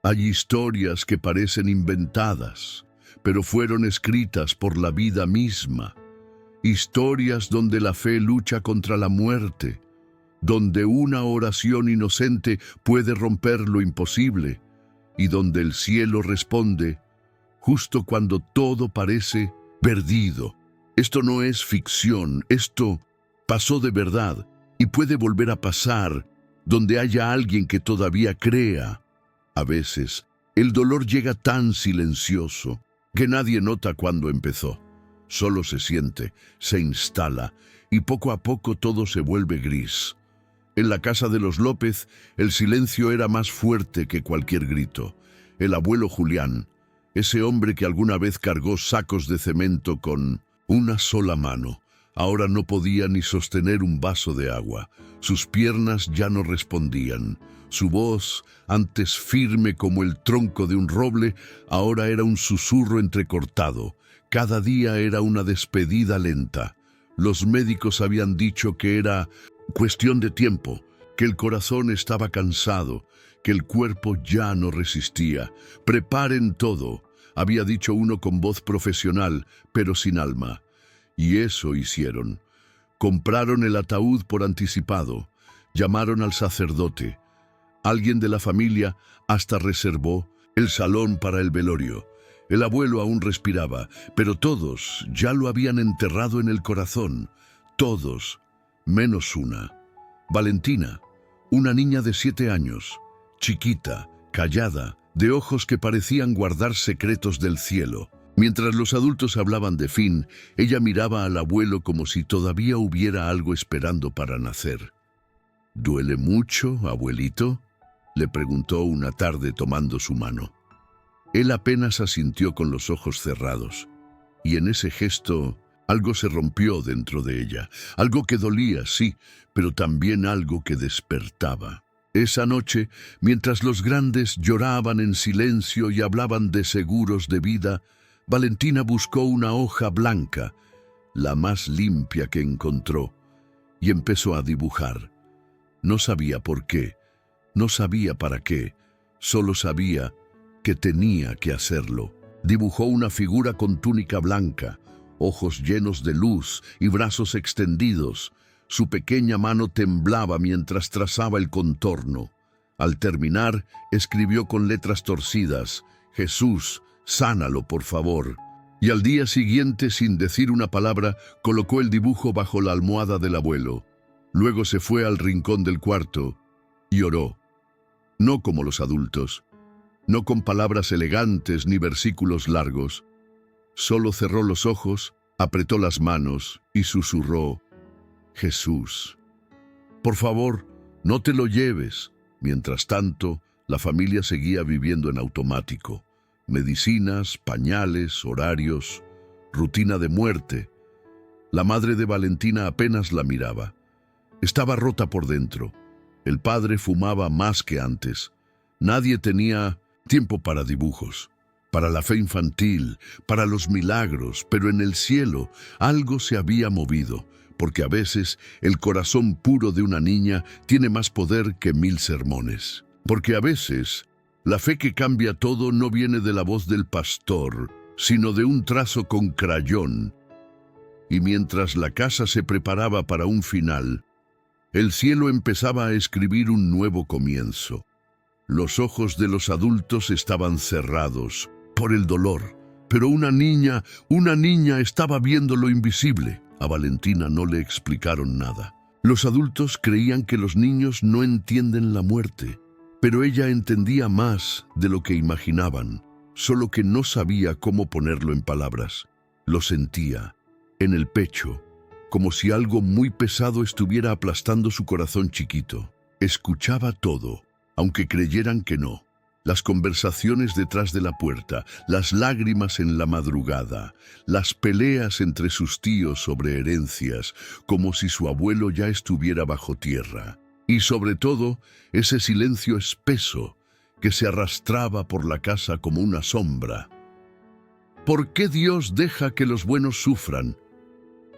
Hay historias que parecen inventadas, pero fueron escritas por la vida misma. Historias donde la fe lucha contra la muerte, donde una oración inocente puede romper lo imposible y donde el cielo responde justo cuando todo parece perdido. Esto no es ficción, esto pasó de verdad y puede volver a pasar donde haya alguien que todavía crea. A veces, el dolor llega tan silencioso que nadie nota cuándo empezó. Solo se siente, se instala y poco a poco todo se vuelve gris. En la casa de los López, el silencio era más fuerte que cualquier grito. El abuelo Julián, ese hombre que alguna vez cargó sacos de cemento con una sola mano, ahora no podía ni sostener un vaso de agua. Sus piernas ya no respondían. Su voz, antes firme como el tronco de un roble, ahora era un susurro entrecortado. Cada día era una despedida lenta. Los médicos habían dicho que era cuestión de tiempo, que el corazón estaba cansado, que el cuerpo ya no resistía. Preparen todo, había dicho uno con voz profesional, pero sin alma. Y eso hicieron. Compraron el ataúd por anticipado, llamaron al sacerdote. Alguien de la familia hasta reservó el salón para el velorio. El abuelo aún respiraba, pero todos ya lo habían enterrado en el corazón. Todos, menos una. Valentina, una niña de 7 años, chiquita, callada, de ojos que parecían guardar secretos del cielo. Mientras los adultos hablaban de fin, ella miraba al abuelo como si todavía hubiera algo esperando para nacer. ¿Duele mucho, abuelito?, le preguntó una tarde tomando su mano. Él apenas asintió con los ojos cerrados, y en ese gesto algo se rompió dentro de ella, algo que dolía, sí, pero también algo que despertaba. Esa noche, mientras los grandes lloraban en silencio y hablaban de seguros de vida, Valentina buscó una hoja blanca, la más limpia que encontró, y empezó a dibujar. No sabía por qué, no sabía para qué, solo sabía que tenía que hacerlo. Dibujó una figura con túnica blanca, ojos llenos de luz y brazos extendidos. Su pequeña mano temblaba mientras trazaba el contorno. Al terminar, escribió con letras torcidas: «Jesús, sánalo, por favor». Y al día siguiente, sin decir una palabra, colocó el dibujo bajo la almohada del abuelo. Luego se fue al rincón del cuarto y oró. No como los adultos, no con palabras elegantes ni versículos largos. Solo cerró los ojos, apretó las manos y susurró: «Jesús, por favor, no te lo lleves». Mientras tanto, la familia seguía viviendo en automático. Medicinas, pañales, horarios, rutina de muerte. La madre de Valentina apenas la miraba. Estaba rota por dentro. El padre fumaba más que antes. Nadie tenía tiempo para dibujos, para la fe infantil, para los milagros, pero en el cielo algo se había movido, porque a veces el corazón puro de una niña tiene más poder que 1000 sermones. Porque a veces la fe que cambia todo no viene de la voz del pastor, sino de un trazo con crayón. Y mientras la casa se preparaba para un final, el cielo empezaba a escribir un nuevo comienzo. Los ojos de los adultos estaban cerrados por el dolor, pero una niña estaba viendo lo invisible. A Valentina no le explicaron nada. Los adultos creían que los niños no entienden la muerte, pero ella entendía más de lo que imaginaban, solo que no sabía cómo ponerlo en palabras. Lo sentía, en el pecho, como si algo muy pesado estuviera aplastando su corazón chiquito. Escuchaba todo, aunque creyeran que no. Las conversaciones detrás de la puerta, las lágrimas en la madrugada, las peleas entre sus tíos sobre herencias, como si su abuelo ya estuviera bajo tierra. Y sobre todo, ese silencio espeso que se arrastraba por la casa como una sombra. ¿Por qué Dios deja que los buenos sufran?,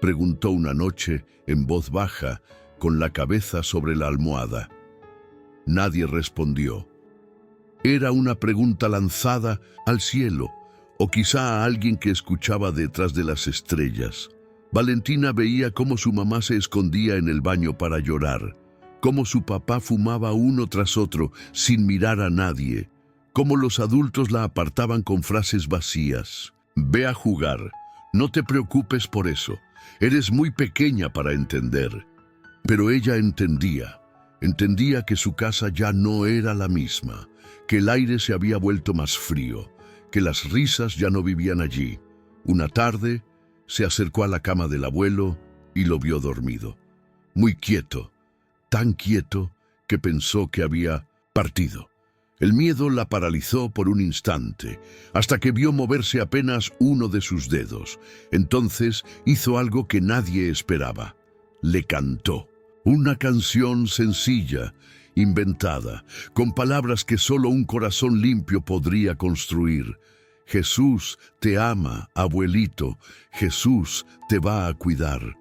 preguntó una noche en voz baja, con la cabeza sobre la almohada. Nadie respondió. Era una pregunta lanzada al cielo, o quizá a alguien que escuchaba detrás de las estrellas. Valentina veía cómo su mamá se escondía en el baño para llorar, cómo su papá fumaba uno tras otro sin mirar a nadie, cómo los adultos la apartaban con frases vacías. Ve a jugar, no te preocupes por eso, eres muy pequeña para entender. Pero ella entendía que su casa ya no era la misma, que el aire se había vuelto más frío, que las risas ya no vivían allí. Una tarde, se acercó a la cama del abuelo y lo vio dormido, muy quieto, tan quieto que pensó que había partido. El miedo la paralizó por un instante, hasta que vio moverse apenas uno de sus dedos. Entonces hizo algo que nadie esperaba. Le cantó. Una canción sencilla, inventada, con palabras que solo un corazón limpio podría construir. Jesús te ama, abuelito. Jesús te va a cuidar.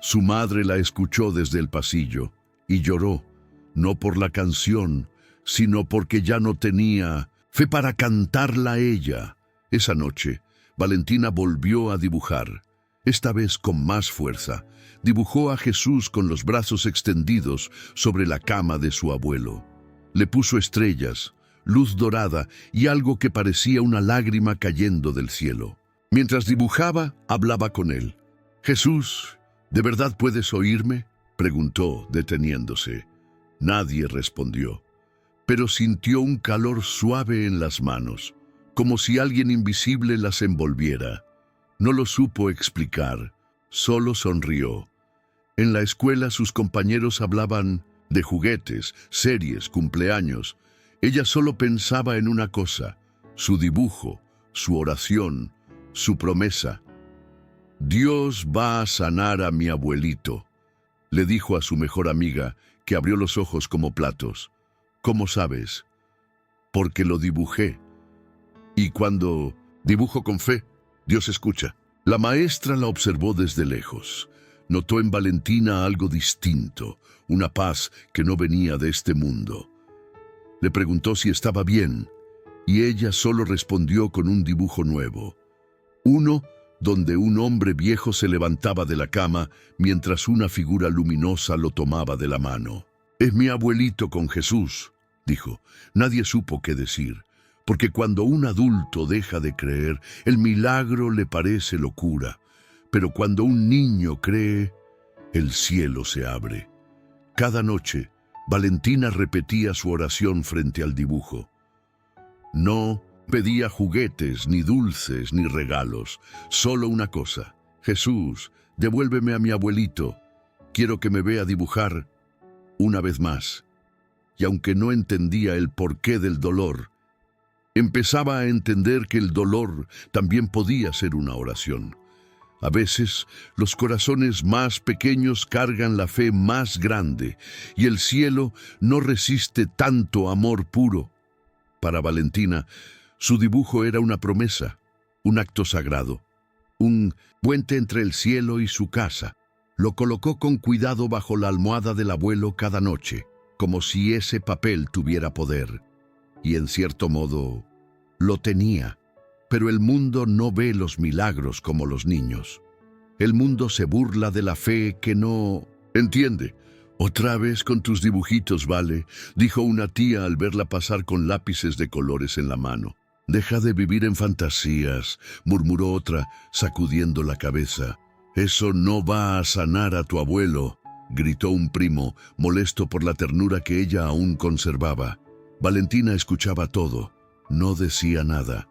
Su madre la escuchó desde el pasillo y lloró, no por la canción, sino porque ya no tenía fe para cantarla ella. Esa noche, Valentina volvió a dibujar, esta vez con más fuerza. Dibujó a Jesús con los brazos extendidos sobre la cama de su abuelo. Le puso estrellas, luz dorada y algo que parecía una lágrima cayendo del cielo. Mientras dibujaba, hablaba con él. «Jesús, ¿de verdad puedes oírme?», preguntó, deteniéndose. Nadie respondió, pero sintió un calor suave en las manos, como si alguien invisible las envolviera. No lo supo explicar, solo sonrió. En la escuela sus compañeros hablaban de juguetes, series, cumpleaños. Ella solo pensaba en una cosa, su dibujo, su oración, su promesa. «Dios va a sanar a mi abuelito», le dijo a su mejor amiga, que abrió los ojos como platos. «¿Cómo sabes?». «Porque lo dibujé. Y cuando dibujo con fe, Dios escucha». La maestra la observó desde lejos. Notó en Valentina algo distinto, una paz que no venía de este mundo. Le preguntó si estaba bien, y ella solo respondió con un dibujo nuevo. Uno donde un hombre viejo se levantaba de la cama mientras una figura luminosa lo tomaba de la mano. «Es mi abuelito con Jesús», dijo. Nadie supo qué decir, porque cuando un adulto deja de creer, el milagro le parece locura. Pero cuando un niño cree, el cielo se abre. Cada noche, Valentina repetía su oración frente al dibujo. No pedía juguetes, ni dulces, ni regalos, solo una cosa. «Jesús, devuélveme a mi abuelito. Quiero que me vea dibujar una vez más». Y aunque no entendía el porqué del dolor, empezaba a entender que el dolor también podía ser una oración. A veces, los corazones más pequeños cargan la fe más grande, y el cielo no resiste tanto amor puro. Para Valentina, su dibujo era una promesa, un acto sagrado, un puente entre el cielo y su casa. Lo colocó con cuidado bajo la almohada del abuelo cada noche, como si ese papel tuviera poder. Y en cierto modo, lo tenía. Pero el mundo no ve los milagros como los niños. El mundo se burla de la fe que no entiende. «Otra vez con tus dibujitos, Vale», dijo una tía al verla pasar con lápices de colores en la mano. «Deja de vivir en fantasías», murmuró otra, sacudiendo la cabeza. «Eso no va a sanar a tu abuelo», gritó un primo, molesto por la ternura que ella aún conservaba. Valentina escuchaba todo, no decía nada.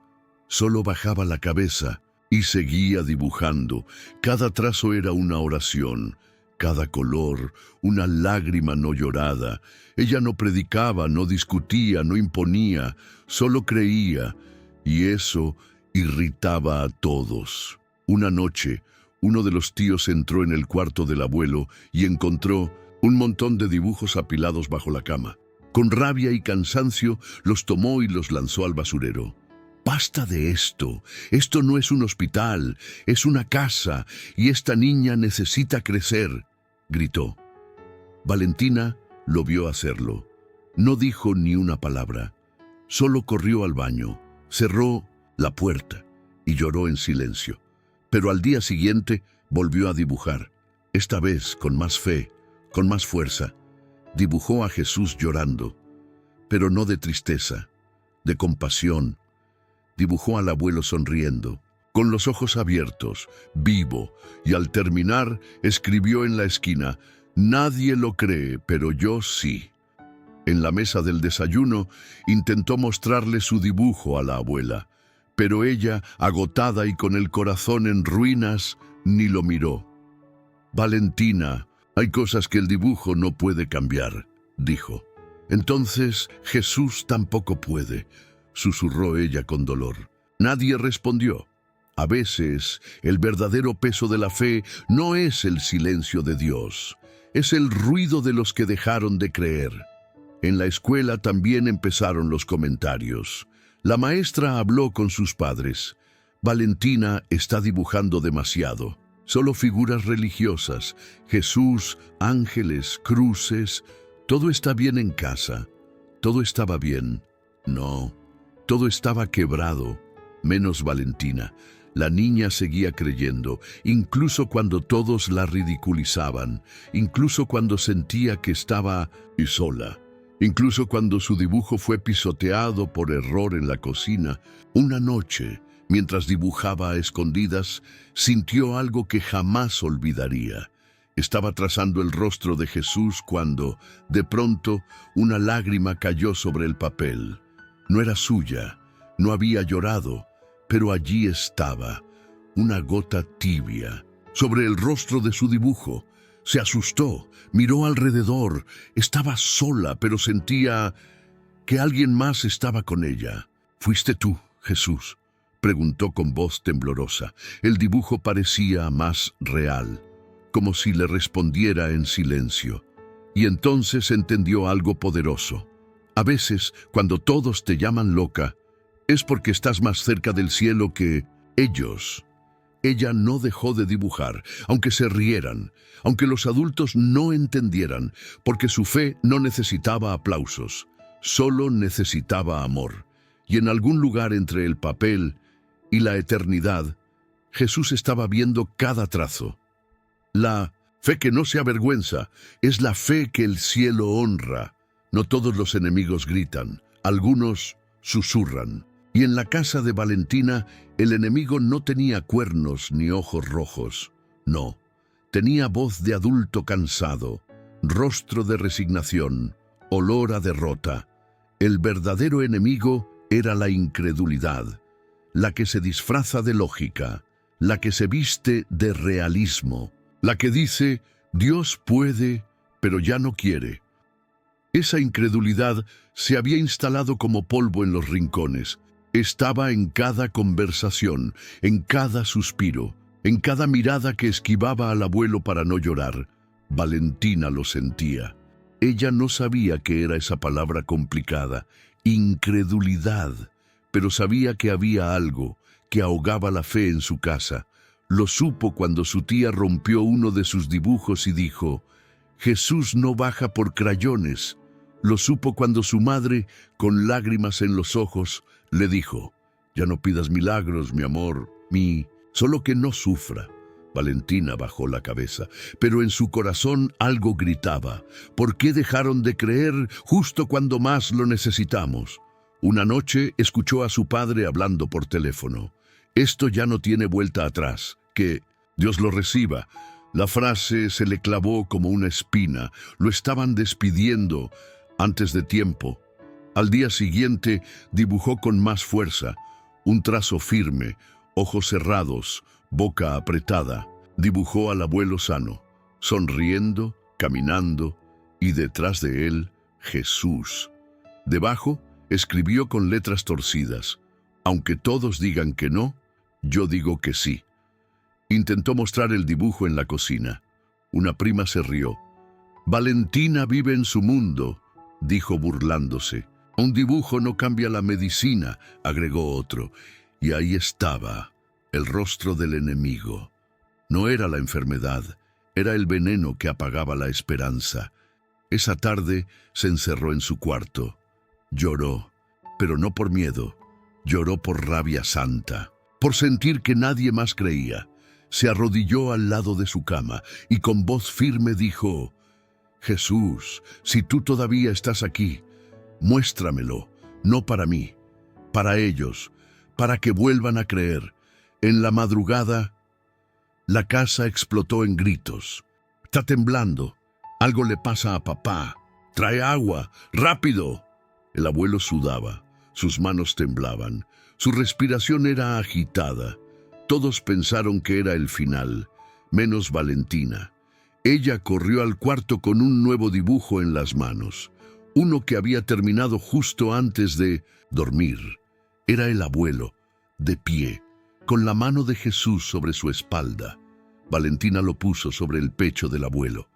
Solo bajaba la cabeza y seguía dibujando. Cada trazo era una oración, cada color una lágrima no llorada. Ella no predicaba, no discutía, no imponía, solo creía, y eso irritaba a todos. Una noche, uno de los tíos entró en el cuarto del abuelo y encontró un montón de dibujos apilados bajo la cama. Con rabia y cansancio los tomó y los lanzó al basurero. «Basta de esto. Esto no es un hospital, es una casa, y esta niña necesita crecer», gritó. Valentina lo vio hacerlo. No dijo ni una palabra. Solo corrió al baño, cerró la puerta y lloró en silencio. Pero al día siguiente volvió a dibujar, esta vez con más fe, con más fuerza. Dibujó a Jesús llorando, pero no de tristeza, de compasión. Dibujó al abuelo sonriendo, con los ojos abiertos, vivo, y al terminar escribió en la esquina: «Nadie lo cree, pero yo sí». En la mesa del desayuno intentó mostrarle su dibujo a la abuela, pero ella, agotada y con el corazón en ruinas, ni lo miró. «Valentina, hay cosas que el dibujo no puede cambiar», dijo. «Entonces Jesús tampoco puede», susurró ella con dolor. Nadie respondió. A veces, el verdadero peso de la fe no es el silencio de Dios, es el ruido de los que dejaron de creer. En la escuela también empezaron los comentarios. La maestra habló con sus padres. «Valentina está dibujando demasiado. Solo figuras religiosas, Jesús, ángeles, cruces. Todo está bien en casa. Todo estaba bien». No, todo estaba quebrado, menos Valentina. La niña seguía creyendo, incluso cuando todos la ridiculizaban, incluso cuando sentía que estaba sola, incluso cuando su dibujo fue pisoteado por error en la cocina. Una noche, mientras dibujaba a escondidas, sintió algo que jamás olvidaría. Estaba trazando el rostro de Jesús cuando, de pronto, una lágrima cayó sobre el papel. No era suya, no había llorado, pero allí estaba, una gota tibia, sobre el rostro de su dibujo. Se asustó, miró alrededor. Estaba sola, pero sentía que alguien más estaba con ella. «¿Fuiste tú, Jesús?», preguntó con voz temblorosa. El dibujo parecía más real, como si le respondiera en silencio. Y entonces entendió algo poderoso. A veces, cuando todos te llaman loca, es porque estás más cerca del cielo que ellos. Ella no dejó de dibujar, aunque se rieran, aunque los adultos no entendieran, porque su fe no necesitaba aplausos, solo necesitaba amor. Y en algún lugar entre el papel y la eternidad, Jesús estaba viendo cada trazo. La fe que no se avergüenza es la fe que el cielo honra. No todos los enemigos gritan, algunos susurran. Y en la casa de Valentina, el enemigo no tenía cuernos ni ojos rojos. No, tenía voz de adulto cansado, rostro de resignación, olor a derrota. El verdadero enemigo era la incredulidad, la que se disfraza de lógica, la que se viste de realismo, la que dice: «Dios puede, pero ya no quiere». Esa incredulidad se había instalado como polvo en los rincones. Estaba en cada conversación, en cada suspiro, en cada mirada que esquivaba al abuelo para no llorar. Valentina lo sentía. Ella no sabía qué era esa palabra complicada, incredulidad, pero sabía que había algo que ahogaba la fe en su casa. Lo supo cuando su tía rompió uno de sus dibujos y dijo: «Jesús no baja por crayones». Lo supo cuando su madre, con lágrimas en los ojos, le dijo: «Ya no pidas milagros, mi amor, solo que no sufra». Valentina bajó la cabeza, pero en su corazón algo gritaba: «¿Por qué dejaron de creer justo cuando más lo necesitamos?». Una noche escuchó a su padre hablando por teléfono. «Esto ya no tiene vuelta atrás, que Dios lo reciba». La frase se le clavó como una espina. Lo estaban despidiendo antes de tiempo. Al día siguiente dibujó con más fuerza, un trazo firme, ojos cerrados, boca apretada. Dibujó al abuelo sano, sonriendo, caminando, y detrás de él, Jesús. Debajo escribió con letras torcidas: «Aunque todos digan que no, yo digo que sí». Intentó mostrar el dibujo en la cocina. Una prima se rió. «Valentina vive en su mundo», dijo burlándose. «Un dibujo no cambia la medicina», agregó otro. Y ahí estaba, el rostro del enemigo. No era la enfermedad, era el veneno que apagaba la esperanza. Esa tarde se encerró en su cuarto. Lloró, pero no por miedo. Lloró por rabia santa, por sentir que nadie más creía. Se arrodilló al lado de su cama y con voz firme dijo: Jesús, si tú todavía estás aquí, muéstramelo, no para mí, para ellos, para que vuelvan a creer. En la madrugada, la casa explotó en gritos. Está temblando. Algo le pasa a papá. Trae agua, rápido. El abuelo sudaba, sus manos temblaban, su respiración era agitada. Todos pensaron que era el final, menos Valentina. Ella corrió al cuarto con un nuevo dibujo en las manos, uno que había terminado justo antes de dormir. Era el abuelo, de pie, con la mano de Jesús sobre su espalda. Valentina lo puso sobre el pecho del abuelo.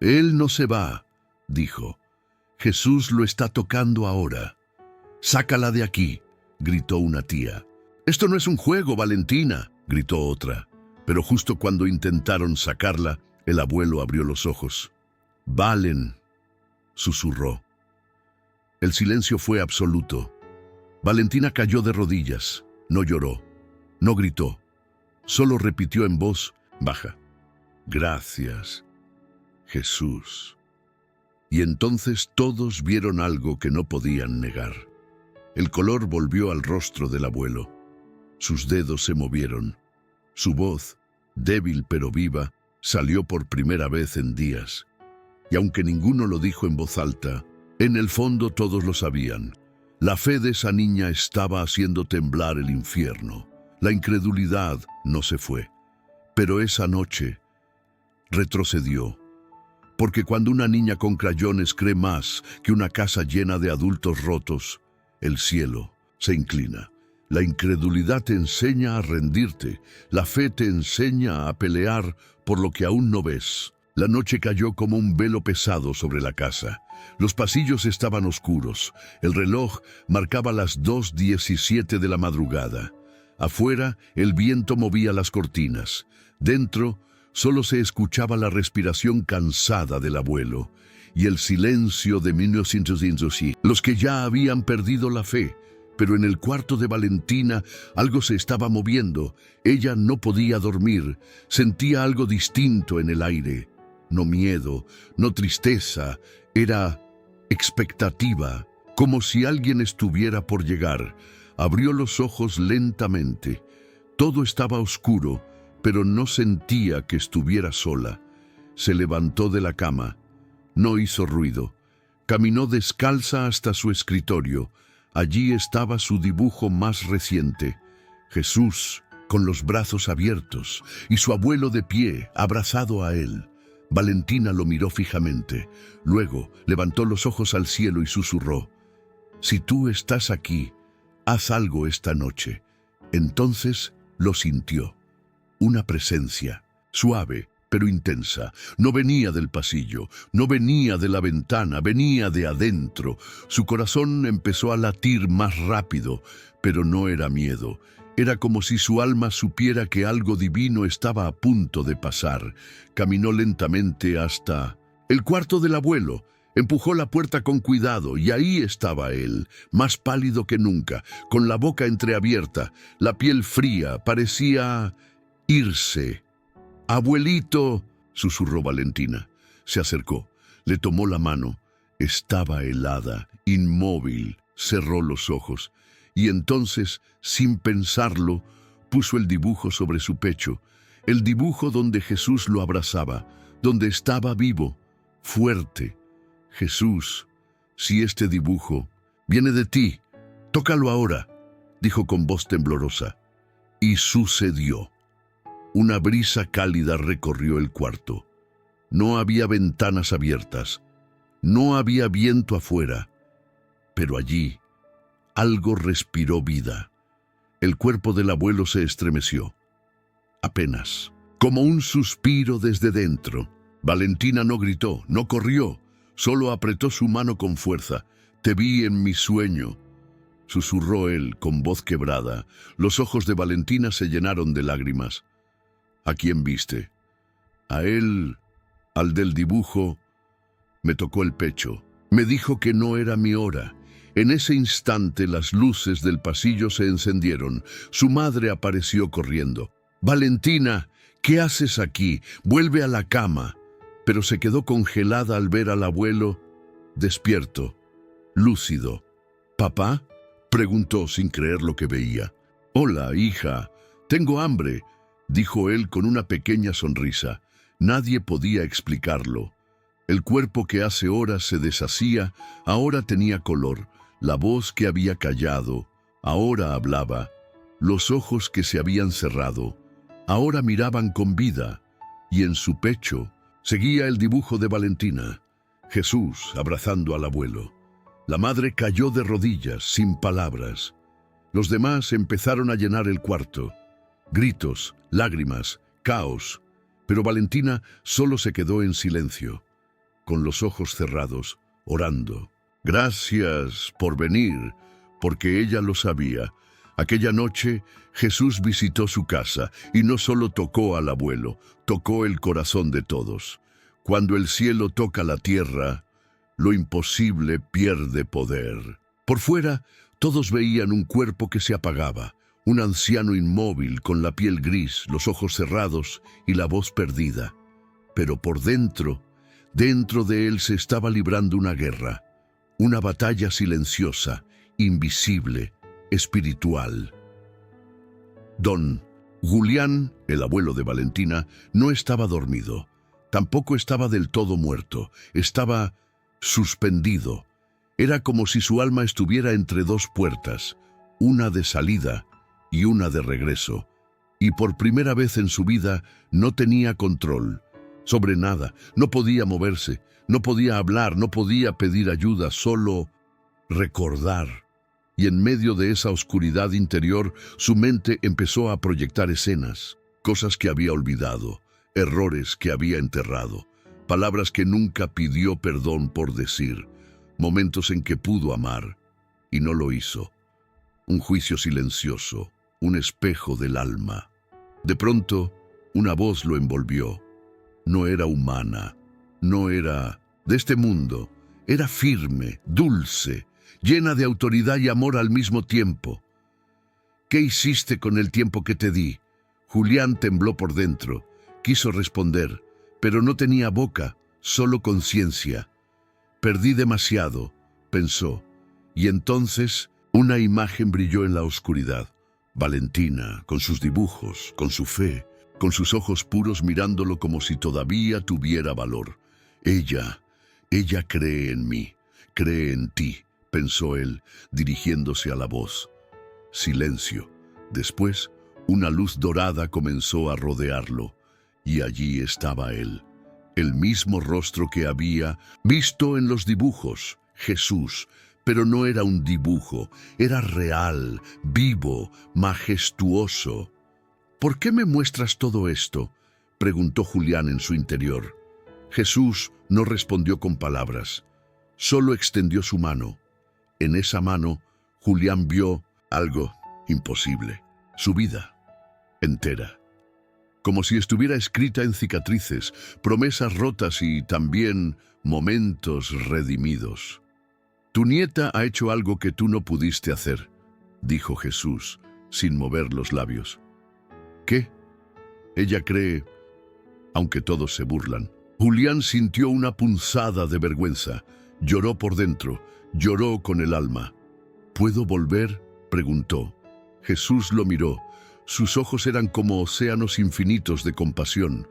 Él no se va, dijo. Jesús lo está tocando ahora. Sácala de aquí, gritó una tía. Esto no es un juego, Valentina, gritó otra. Pero justo cuando intentaron sacarla, el abuelo abrió los ojos. Valen, susurró. El silencio fue absoluto. Valentina cayó de rodillas. No lloró, no gritó. Solo repitió en voz baja: Gracias, Jesús. Y entonces todos vieron algo que no podían negar. El color volvió al rostro del abuelo. Sus dedos se movieron. Su voz, débil pero viva, salió por primera vez en días. Y aunque ninguno lo dijo en voz alta, en el fondo todos lo sabían. La fe de esa niña estaba haciendo temblar el infierno. La incredulidad no se fue. Pero esa noche retrocedió. Porque cuando una niña con crayones cree más que una casa llena de adultos rotos, el cielo se inclina. La incredulidad te enseña a rendirte, la fe te enseña a pelear por lo que aún no ves. La noche cayó como un velo pesado sobre la casa. Los pasillos estaban oscuros. El reloj marcaba las 2:17 de la madrugada. Afuera, el viento movía las cortinas. Dentro, solo se escuchaba la respiración cansada del abuelo y el silencio de 1905. Los que ya habían perdido la fe. Pero en el cuarto de Valentina algo se estaba moviendo. Ella no podía dormir. Sentía algo distinto en el aire. No miedo, no tristeza. Era expectativa, como si alguien estuviera por llegar. Abrió los ojos lentamente. Todo estaba oscuro, pero no sentía que estuviera sola. Se levantó de la cama. No hizo ruido. Caminó descalza hasta su escritorio. Allí estaba su dibujo más reciente, Jesús con los brazos abiertos y su abuelo de pie, abrazado a él. Valentina lo miró fijamente. Luego levantó los ojos al cielo y susurró: Si tú estás aquí, haz algo esta noche. Entonces lo sintió. Una presencia, suave pero intensa. No venía del pasillo, no venía de la ventana, venía de adentro. Su corazón empezó a latir más rápido, pero no era miedo. Era como si su alma supiera que algo divino estaba a punto de pasar. Caminó lentamente hasta el cuarto del abuelo. Empujó la puerta con cuidado y ahí estaba él, más pálido que nunca, con la boca entreabierta, la piel fría, parecía irse. «Abuelito», susurró Valentina. Se acercó, le tomó la mano. Estaba helada, inmóvil, cerró los ojos y entonces, sin pensarlo, puso el dibujo sobre su pecho, el dibujo donde Jesús lo abrazaba, donde estaba vivo, fuerte. Jesús, si este dibujo viene de ti, tócalo ahora, dijo con voz temblorosa. Y sucedió. Una brisa cálida recorrió el cuarto. No había ventanas abiertas, no había viento afuera, pero allí algo respiró vida. El cuerpo del abuelo se estremeció. Apenas, como un suspiro desde dentro. Valentina no gritó, no corrió, solo apretó su mano con fuerza. «Te vi en mi sueño», susurró él con voz quebrada. Los ojos de Valentina se llenaron de lágrimas. «¿A quién viste?» «A él, al del dibujo». Me tocó el pecho. Me dijo que no era mi hora. En ese instante las luces del pasillo se encendieron. Su madre apareció corriendo. «Valentina, ¿qué haces aquí? Vuelve a la cama». Pero se quedó congelada al ver al abuelo despierto, lúcido. «¿Papá?», preguntó sin creer lo que veía. «Hola, hija. Tengo hambre», dijo él con una pequeña sonrisa. Nadie podía explicarlo. El cuerpo que hace horas se deshacía, ahora tenía color. La voz que había callado, ahora hablaba. Los ojos que se habían cerrado, ahora miraban con vida. Y en su pecho seguía el dibujo de Valentina, Jesús abrazando al abuelo. La madre cayó de rodillas, sin palabras. Los demás empezaron a llenar el cuarto. Gritos, lágrimas, caos. Pero Valentina solo se quedó en silencio, con los ojos cerrados, orando. Gracias por venir, porque ella lo sabía. Aquella noche Jesús visitó su casa y no solo tocó al abuelo, tocó el corazón de todos. Cuando el cielo toca la tierra, lo imposible pierde poder. Por fuera, todos veían un cuerpo que se apagaba, un anciano inmóvil con la piel gris, los ojos cerrados y la voz perdida. Pero por dentro de él se estaba librando una guerra, una batalla silenciosa, invisible, espiritual. Don Julián, el abuelo de Valentina, no estaba dormido. Tampoco estaba del todo muerto. Estaba suspendido. Era como si su alma estuviera entre dos puertas, una de salida y una de regreso. Y por primera vez en su vida no tenía control sobre nada. No podía moverse, no podía hablar, no podía pedir ayuda, solo recordar. Y en medio de esa oscuridad interior, su mente empezó a proyectar escenas, cosas que había olvidado, errores que había enterrado, palabras que nunca pidió perdón por decir, momentos en que pudo amar y no lo hizo. Un juicio silencioso, un espejo del alma. De pronto, una voz lo envolvió. No era humana, no era de este mundo, era firme, dulce, llena de autoridad y amor al mismo tiempo. ¿Qué hiciste con el tiempo que te di? Julián tembló por dentro, quiso responder, pero no tenía boca, solo conciencia. Perdí demasiado, pensó, y entonces una imagen brilló en la oscuridad. Valentina, con sus dibujos, con su fe, con sus ojos puros mirándolo como si todavía tuviera valor. Ella cree en mí, cree en ti, pensó él, dirigiéndose a la voz. Silencio. Después, una luz dorada comenzó a rodearlo, y allí estaba él, el mismo rostro que había visto en los dibujos, Jesús. Pero no era un dibujo, era real, vivo, majestuoso. «¿Por qué me muestras todo esto?», preguntó Julián en su interior. Jesús no respondió con palabras, solo extendió su mano. En esa mano, Julián vio algo imposible, su vida entera. Como si estuviera escrita en cicatrices, promesas rotas y también momentos redimidos. «Tu nieta ha hecho algo que tú no pudiste hacer», dijo Jesús, sin mover los labios. «¿Qué?». «Ella cree, aunque todos se burlan». Julián sintió una punzada de vergüenza. Lloró por dentro, lloró con el alma. «¿Puedo volver?», preguntó. Jesús lo miró. Sus ojos eran como océanos infinitos de compasión.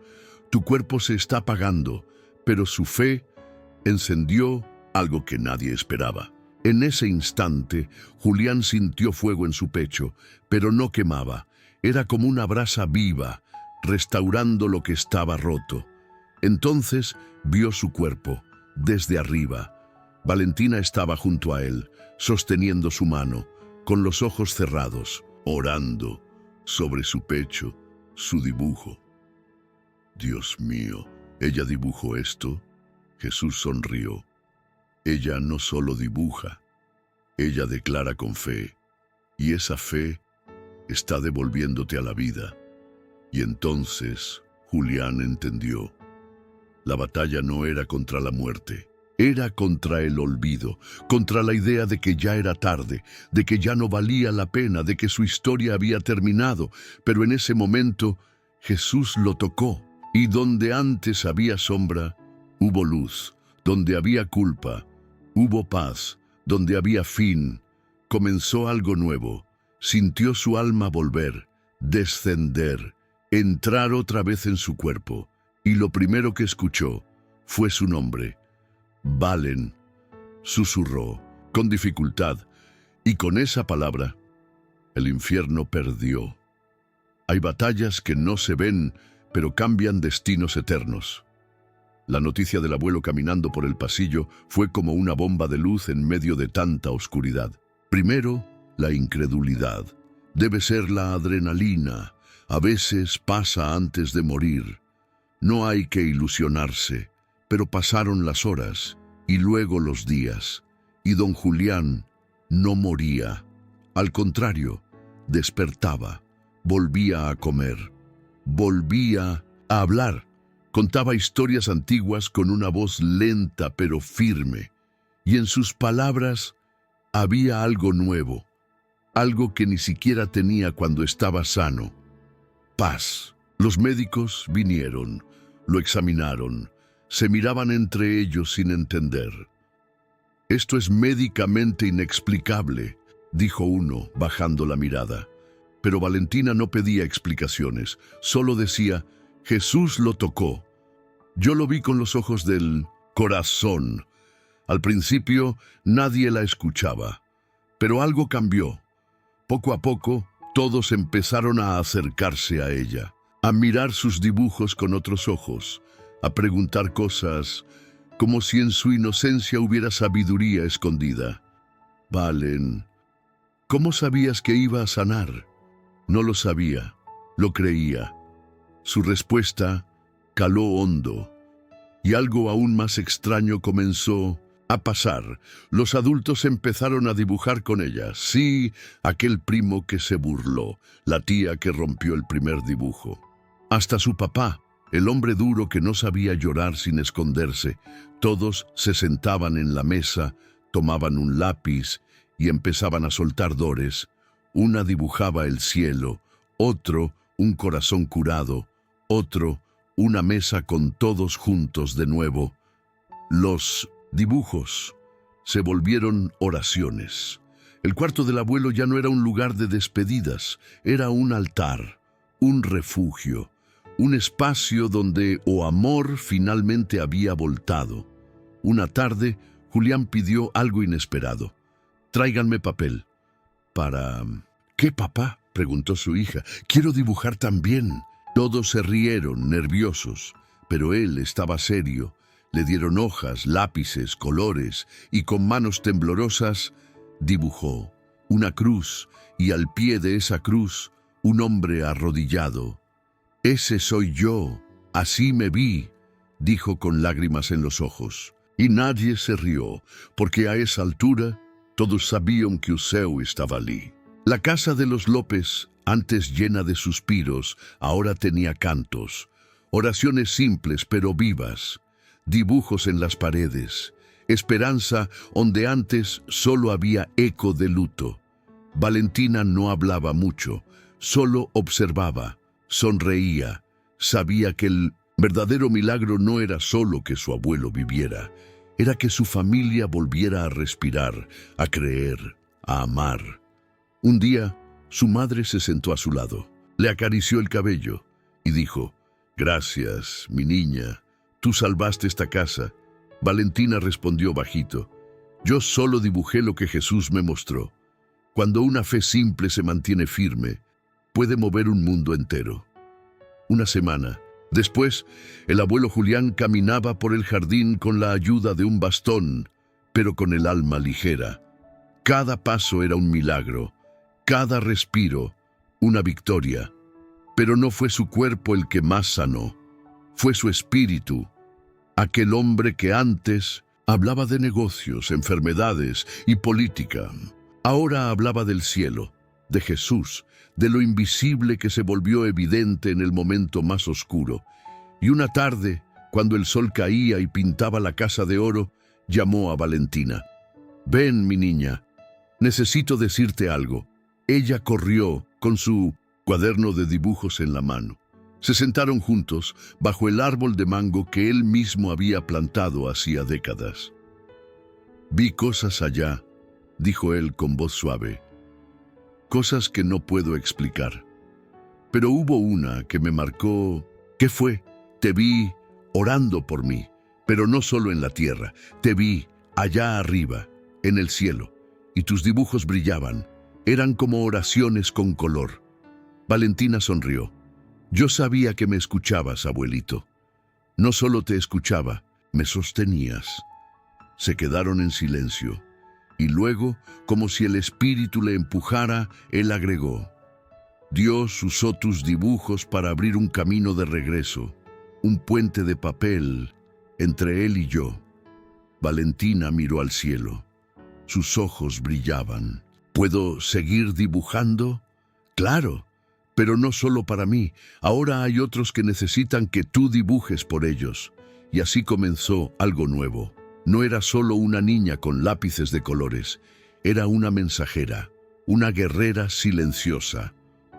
«Tu cuerpo se está apagando», pero su fe encendió algo que nadie esperaba. En ese instante, Julián sintió fuego en su pecho, pero no quemaba. Era como una brasa viva, restaurando lo que estaba roto. Entonces vio su cuerpo, desde arriba. Valentina estaba junto a él, sosteniendo su mano, con los ojos cerrados, orando sobre su pecho, su dibujo. «Dios mío, ¿ella dibujó esto?». Jesús sonrió. «Ella no solo dibuja, ella declara con fe, y esa fe está devolviéndote a la vida». Y entonces Julián entendió. La batalla no era contra la muerte, Era contra el olvido, contra la idea de que ya era tarde, de que ya no valía la pena, de que su historia había terminado. Pero en ese momento Jesús lo tocó, y donde antes había sombra, hubo luz. Donde había culpa, hubo paz. Donde había fin, comenzó algo nuevo. Sintió su alma volver, descender, entrar otra vez en su cuerpo. Y lo primero que escuchó fue su nombre. Valen, susurró, con dificultad, y con esa palabra, el infierno perdió. Hay batallas que no se ven, pero cambian destinos eternos. La noticia del abuelo caminando por el pasillo fue como una bomba de luz en medio de tanta oscuridad. Primero, la incredulidad. Debe ser la adrenalina. A veces pasa antes de morir. No hay que ilusionarse. Pero pasaron las horas y luego los días, y don Julián no moría. Al contrario, despertaba, volvía a comer, volvía a hablar. Contaba historias antiguas con una voz lenta pero firme, y en sus palabras había algo nuevo, algo que ni siquiera tenía cuando estaba sano. Paz. Los médicos vinieron, lo examinaron, se miraban entre ellos sin entender. «Esto es médicamente inexplicable», dijo uno, bajando la mirada. Pero Valentina no pedía explicaciones, solo decía, «Jesús lo tocó. Yo lo vi con los ojos del corazón». Al principio nadie la escuchaba, pero algo cambió. Poco a poco, todos empezaron a acercarse a ella, a mirar sus dibujos con otros ojos, a preguntar cosas como si en su inocencia hubiera sabiduría escondida. «Valen, ¿cómo sabías que iba a sanar?» No lo sabía, lo creía. Su respuesta caló hondo, y algo aún más extraño comenzó a pasar. Los adultos empezaron a dibujar con ella. Sí, aquel primo que se burló, la tía que rompió el primer dibujo. Hasta su papá, el hombre duro que no sabía llorar sin esconderse. Todos se sentaban en la mesa, tomaban un lápiz y empezaban a soltar dores. Una dibujaba el cielo, otro un corazón curado, otro una mesa con todos juntos de nuevo. Los dibujos se volvieron oraciones. El cuarto del abuelo ya no era un lugar de despedidas, era un altar, un refugio, un espacio donde amor finalmente había voltado. Una tarde, Julián pidió algo inesperado. «Tráiganme papel». «¿Para qué, papá?», preguntó su hija. «Quiero dibujar también». Todos se rieron, nerviosos, pero él estaba serio. Le dieron hojas, lápices, colores, y con manos temblorosas dibujó una cruz, y al pie de esa cruz un hombre arrodillado. «Ese soy yo, así me vi», dijo con lágrimas en los ojos. Y nadie se rió, porque a esa altura todos sabían que Eusebio estaba allí. La casa de los López, antes llena de suspiros, ahora tenía cantos, oraciones simples pero vivas, dibujos en las paredes, esperanza donde antes solo había eco de luto. Valentina no hablaba mucho, solo observaba, sonreía, sabía que el verdadero milagro no era solo que su abuelo viviera, era que su familia volviera a respirar, a creer, a amar. Un día, su madre se sentó a su lado, le acarició el cabello y dijo, «Gracias, mi niña, tú salvaste esta casa». Valentina respondió bajito, «Yo solo dibujé lo que Jesús me mostró. Cuando una fe simple se mantiene firme, puede mover un mundo entero». Una semana después, el abuelo Julián caminaba por el jardín con la ayuda de un bastón, pero con el alma ligera. Cada paso era un milagro, cada respiro una victoria. Pero no fue su cuerpo el que más sanó, fue su espíritu. Aquel hombre que antes hablaba de negocios, enfermedades y política, ahora hablaba del cielo, de Jesús, de lo invisible que se volvió evidente en el momento más oscuro. Y una tarde, cuando el sol caía y pintaba la casa de oro, llamó a Valentina. «Ven, mi niña, necesito decirte algo». Ella corrió con su cuaderno de dibujos en la mano. Se sentaron juntos bajo el árbol de mango que él mismo había plantado hacía décadas. «Vi cosas allá», dijo él con voz suave. «Cosas que no puedo explicar. Pero hubo una que me marcó». «¿Qué fue?» «Te vi orando por mí, pero no solo en la tierra. Te vi allá arriba, en el cielo, y tus dibujos brillaban. Eran como oraciones con color». Valentina sonrió. «Yo sabía que me escuchabas, abuelito. No solo te escuchaba, me sostenías». Se quedaron en silencio, y luego, como si el espíritu le empujara, él agregó: «Dios usó tus dibujos para abrir un camino de regreso, un puente de papel entre él y yo». Valentina miró al cielo. Sus ojos brillaban. «¿Puedo seguir dibujando?» «Claro, pero no solo para mí. Ahora hay otros que necesitan que tú dibujes por ellos». Y así comenzó algo nuevo. No era solo una niña con lápices de colores. Era una mensajera, una guerrera silenciosa,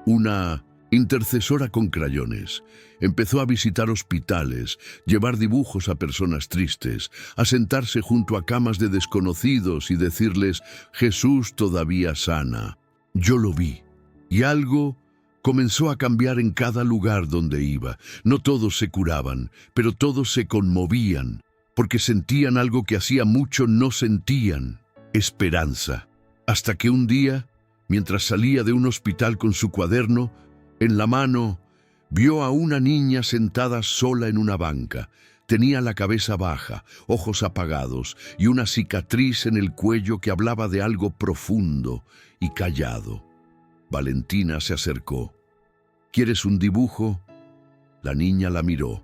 una intercesora con crayones. Empezó a visitar hospitales, llevar dibujos a personas tristes, a sentarse junto a camas de desconocidos y decirles: «Jesús todavía sana». Yo lo vi, y algo comenzó a cambiar en cada lugar donde iba. No todos se curaban, pero todos se conmovían, porque sentían algo que hacía mucho no sentían: esperanza. Hasta que un día, mientras salía de un hospital con su cuaderno en la mano, vio a una niña sentada sola en una banca. Tenía la cabeza baja, ojos apagados y una cicatriz en el cuello que hablaba de algo profundo y callado. Valentina se acercó. «¿Quieres un dibujo?» La niña la miró.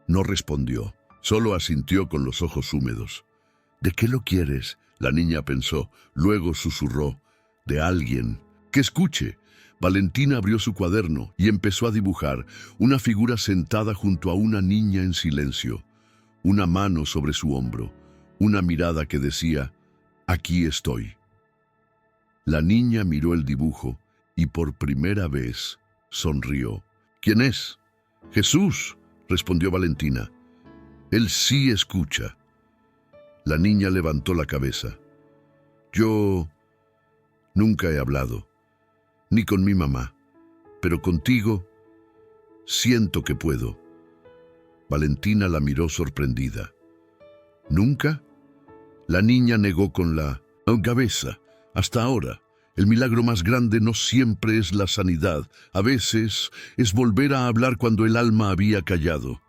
No respondió, solo asintió con los ojos húmedos. «¿De qué lo quieres?», la niña pensó, luego susurró: «De alguien que escuche». Valentina abrió su cuaderno y empezó a dibujar una figura sentada junto a una niña en silencio, una mano sobre su hombro, una mirada que decía: «Aquí estoy». La niña miró el dibujo y por primera vez sonrió. «¿Quién es?» «Jesús», respondió Valentina. «Él sí escucha». La niña levantó la cabeza. «Yo nunca he hablado, ni con mi mamá, pero contigo siento que puedo». Valentina la miró sorprendida. «¿Nunca?». La niña negó con la cabeza. «Hasta ahora. El milagro más grande no siempre es la sanidad. A veces es volver a hablar cuando el alma había callado».